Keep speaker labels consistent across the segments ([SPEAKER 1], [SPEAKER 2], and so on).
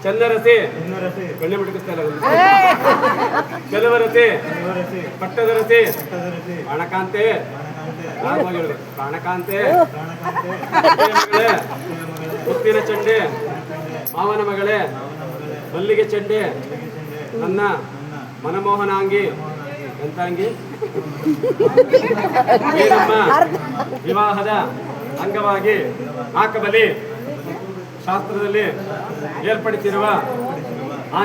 [SPEAKER 1] ಚಂದರಸಿ ಬೆಳ್ಳಿ ಬಿಟ್ಟಿಸ್ತಾ ಇಲ್ಲ ಕೆಲವರಸಿ ಪಟ್ಟದರಸಿ ಪ್ರಾಣಕಾಂತೆ ಪ್ರಾಣಕಾಂತೆ ಮುತ್ತಿನ ಚಂಡೆ ಮಾವನ ಮಗಳೇ ಮಲ್ಲಿಗೆ ಚಂಡೆ ನನ್ನ ಮನಮೋಹನಾಂಗಿ ಎಂತಾಂಗಿ ನಮ್ಮ ವಿವಾಹದ ಅಂಗವಾಗಿ ಆಕಬಲಿ ಶಾಸ್ತ್ರದಲ್ಲಿ ಏರ್ಪಡಿಸಿರುವ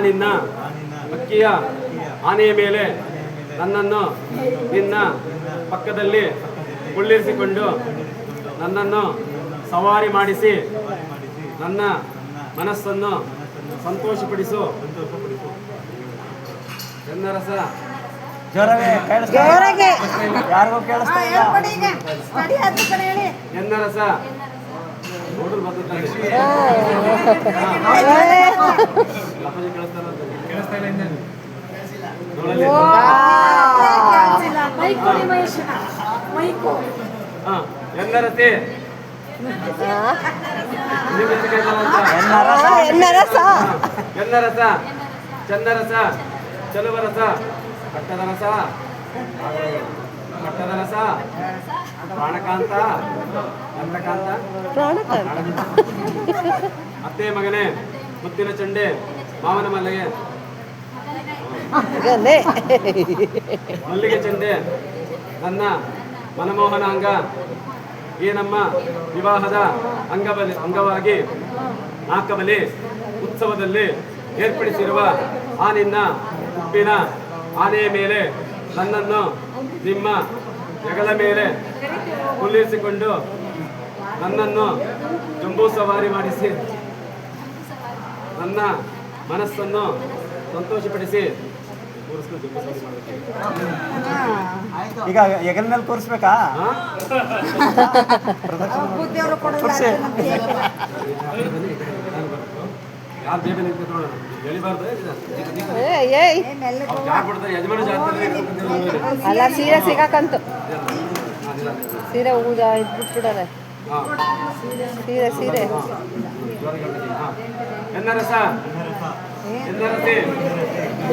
[SPEAKER 1] ನಿನ್ನ ಅಕ್ಕಿಯ ಆನೆಯ ಮೇಲೆ ನನ್ನನ್ನು ನಿನ್ನ ಪಕ್ಕದಲ್ಲಿ ಕುಳ್ಳಿರಿಸಿಕೊಂಡು ನನ್ನನ್ನು ಸವಾರಿ ಮಾಡಿಸಿ ನನ್ನ ಮನಸ್ಸನ್ನು ಸಂತೋಷಪಡಿಸು ಎನ್ನರಸ
[SPEAKER 2] ಯಾರಿಗೂ ಕೇಳಿಸ್ತಾ
[SPEAKER 1] ಎನ್ನರಸ ನೋಡಲು ಬರ್ತದೆ ಎನ್ನರಸಿ ಎನ್ನರಸ ಚಂದರಸ ಚಲುವರಸ ಪಟ್ಟದರಸ ಪಟ್ಟದರಸ ಪ್ರಾಣಕಾಂತ ಅಂತಕಾಂತ ಅತ್ತೆ ಮಗನೇ ಮುತ್ತಿನ ಚಂಡೆ ಮಾವನ ಮಲ್ಲಿಗೆ ಮಲ್ಲಿಗೆ ಚಂಡೆ ನನ್ನ ಮನಮೋಹನ ಅಂಗ ಈ ನಮ್ಮ ವಿವಾಹದ ಅಂಗವಾಗಿ ನಾಕಬಲಿ ಉತ್ಸವದಲ್ಲಿ ಏರ್ಪಡಿಸಿರುವ ನಿನ್ನ ಉಪ್ಪಿನ ಆನೆಯ ಮೇಲೆ ನನ್ನನ್ನು ನಿಮ್ಮ ಹೆಗಲ ಮೇಲೆ ಕುಳ್ಳಿರಿಸಿಕೊಂಡು ನನ್ನನ್ನು ಜಂಬೂ ಸವಾರಿ ಮಾಡಿಸಿ ನನ್ನ ಮನಸ್ಸನ್ನು ಸಂತೋಷಪಡಿಸಿ
[SPEAKER 2] ಈಗ ಹೆಗಲ ಮೇಲೆ ಕೂರಿಸ್ಬೇಕಾ?
[SPEAKER 1] ಯಾರು ಬೇಗ ನಿಂತು ನೋಡೋಣ ಹೇಳಿಬಾರ್ದು
[SPEAKER 3] ಅಲ್ಲ ಸೀರೆ ಸಿಗಾಕಂತು ಸೀರೆ ಊದ ಇದ್ಬಿಟ್ಬಿಡೋದೆ ಸೀರೆ ಸೀರೆ
[SPEAKER 1] ಎನ್ನರಸ ಎನ್ನರಸಿ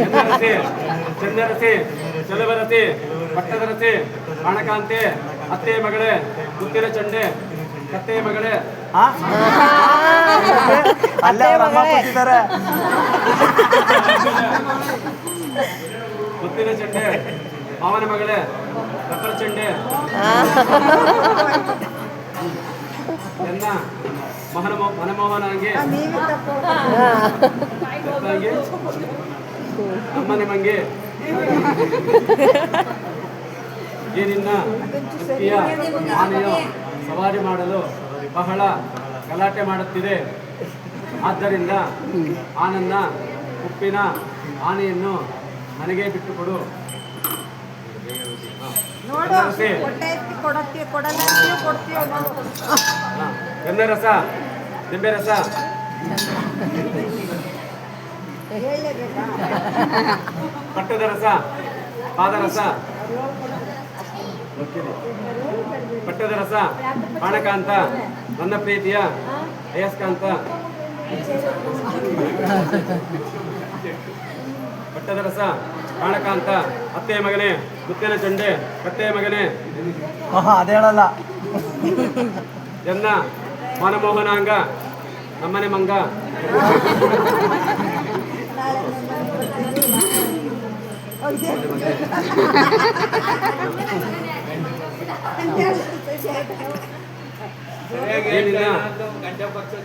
[SPEAKER 1] ಎನ್ನರಸಿ ಚಂದರಸಿ ಚಲುವರಸಿ ಪಟ್ಟದರಸಿ ಪ್ರಾಣಕಾಂತೆ ಅತ್ತೆ ಮಗಳೇ ಮುತ್ತಿನ ಚಂಡೆ ಕತ್ತೆ ಮಗಳೇ ಮುತ್ತಿನ ಚಂಡೆ ಮಾವನ ಮಗಳೇ ಕಪ್ಪರ ಚಂಡೆ ಎನ್ನ ಮನಮೋಹನಾಂಗೆ ಅಮ್ಮನೆ ಮಂಗೆ ಈ ನಿನ್ನ ಅಕ್ಕಿಯ ಆನೆಯು ಸವಾರಿ ಮಾಡಲು ಬಹಳ ಗಲಾಟೆ ಮಾಡುತ್ತಿದೆ. ಆದ್ದರಿಂದ ನನ್ನ ಉಪ್ಪಿನ ಆನೆಯನ್ನು ನನಗೆ ಬಿಟ್ಟುಕೊಡು. ಗಂಧರಸ ನಿಂಬೆ ರಸ ಪಟ್ಟದ ರಸ ಪಾದರಸ ಪಟ್ಟದ ರಸ ಬಾಣಕಾಂತ ನನ್ನ ಪ್ರೀತಿಯ ಅಯಸ್ಕಾಂತ ಪಟ್ಟದ ರಸ ಬಾಣಕಾಂತ ಅತ್ತೆ ಮಗನೇ ಮುತ್ತಿನ ಚಂಡೆ ಕತ್ತೆ ಮಗನೇ
[SPEAKER 2] ಅದು ಹೇಳಲ್ಲ
[SPEAKER 1] ಎನ್ನ ಮನಮೋಹನಾಂಗ ನಮ್ಮನೆ ಮಂಗ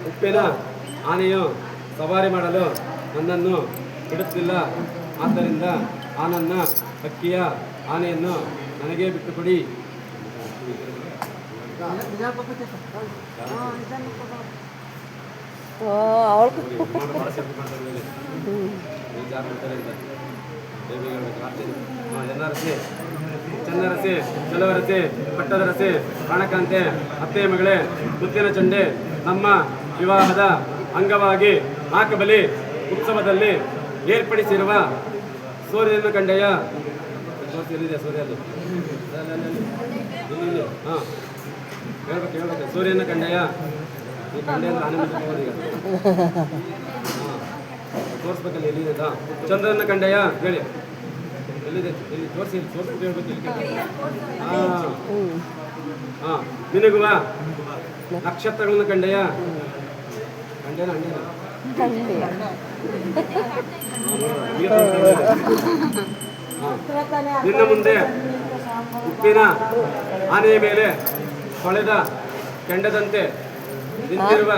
[SPEAKER 1] ಉಪ್ಪಿನ ಆನೆಯು ಸವಾರಿ ಮಾಡಲು ನನ್ನನ್ನು ಬಿಡುತ್ತಿಲ್ಲ. ಆದ್ದರಿಂದ ನನ್ನ ಅಕ್ಕಿಯ ಆನೆಯನ್ನು ನನಗೆ ಬಿಟ್ಟುಕೊಡಿ. ಚಂದರಸಿ ಚಲವರಸಿ ಪಟ್ಟದ ರಸಿ ಪ್ರಾಣಕಾಂತೆ ಅತ್ತೆ ಮಗಳೇ ಮುತ್ತಿನ ಚಂಡೆ ನಮ್ಮ ವಿವಾಹದ ಅಂಗವಾಗಿ ನಾಕಬಲಿ ಉತ್ಸವದಲ್ಲಿ ಏರ್ಪಡಿಸಿರುವ ಸೂರ್ಯನ ಕಂಡೆಯ ಸೂರ್ಯದು ಹಾಂ ಹೇಳ್ಬೇಕು ಸೂರ್ಯನ ಕಂಡೆಯ ಈ ಕಂಡೆ ಅಂದ್ರೆ ಆನೆ ತೋರಿಸ್ಬೇಕಲ್ಲ ಎಲ್ಲಿದೆ ಚಂದ್ರನ ಕಂಡೆಯ ಹೇಳಿ ಎಲ್ಲಿದೆ ಇಲ್ಲಿ ತೋರಿಸಿ ತೋರಿಸ್ಬಿಟ್ಟು ಹೇಳ್ಬೇಕು ಇಲ್ಲಿ ಹಾಂ ನಿನಗುವ ನಕ್ಷತ್ರಗಳನ್ನು ಕಂಡೆಯ ಕಂಡೇನ ಅಂಡೇನ ನಿನ್ನ ಮುಂದೆ ಉಪ್ಪಿನ ಆನೆಯ ಮೇಲೆ ಹೊಳೆದ ಕೆಂಡದಂತೆ ನಿಂತಿರುವ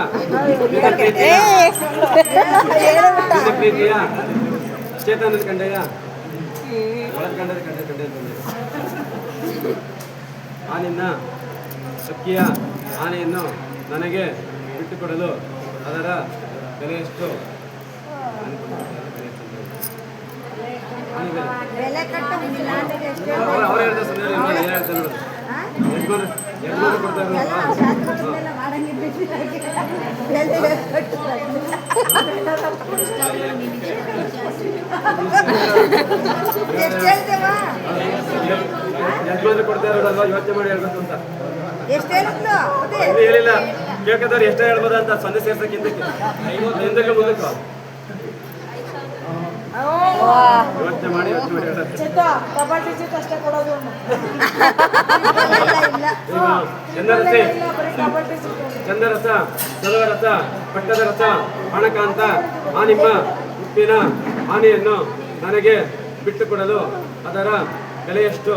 [SPEAKER 1] ನಿನ್ನ ಪ್ರೀತಿಯ ಚೇತನದ ಕಂಡೆಯ ಒಳದ ಕಂಡದ ಕಂಡೆ ಅಂತಂದೆ ಆ ನಿನ್ನ ಅಕ್ಕಿಯ ಆನೆಯನ್ನು ನನಗೆ ಬಿಟ್ಟುಕೊಡಲು ಅದರ ಬೆಲೆ ಎಷ್ಟು ಅವ್ರು ಹೇಳ್ತಾರೆ ಸುಮ್ಮನೆ ಏನು ಹೇಳ್ತಾರೆ ನೋಡು ಯಜಮಾನ ಕೊಡ್ತಾರೆ ಯಜಮಾನ ಕೊಡ್ತಾ ಇರೋದಲ್ವಾ ಯೋಚನೆ ಮಾಡಿ ಹೇಳ್ಬೇಕು ಅಂತ ಇನ್ನೂ ಹೇಳಿಲ್ಲ ಕೇಳ್ಕೊತಾರೆ ಎಷ್ಟೇ ಹೇಳ್ಬೋದ ಅಂತ ಸಂದೆ ಸೇರ್ಸಕ್ಕಿಂತಕ್ಕೆ ಹಿಂದಕ್ಕೆ ಮುಂದಕ್ಕೆ ಯೋಚನೆ ಮಾಡಿ ಚಂದರಸ ಸಲವರಸ ಪಟ್ಟದ ರಸ ಹಣಕಾಂತ ಆ ನಿಮ್ಮ ಉಪ್ಪಿನ ಆನೆಯನ್ನು ನನಗೆ ಬಿಟ್ಟುಕೊಡಲು ಅದರ ಬೆಲೆಯಷ್ಟು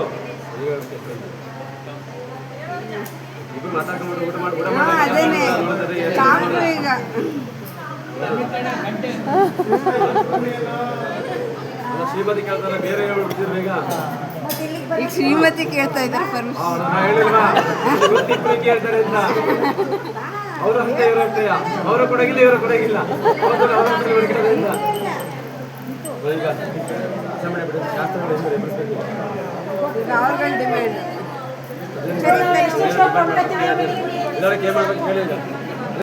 [SPEAKER 1] ಇಬ್ರು ಮಾತಾಡ್ಕೊಂಡು ಊಟ ಶ್ರೀಮತಿ ಕೇಳ್ತಾರ ಬೇರೆ ಹೇಳ್ಬಿಡ್ತೀರಿ ಈಗ
[SPEAKER 3] ಶ್ರೀಮತಿ ಕೇಳ್ತಾ ಇದ್ದಾರೆ
[SPEAKER 1] ಹೇಳಿಲ್ವಾ ಕೇಳ್ತಾರೆ ಅಂತ ಅವರು ಅಷ್ಟೇ ಇವರು ಅಷ್ಟೇ ಅವರು ಕೊಡಗಿಲ್ಲ ಇವರು ಕೊಡಗಿಲ್ಲ ಈಗ ಎಲ್ಲರೂ ಕೇಳ್ಬೇಕು ಹೇಳಿಲ್ಲ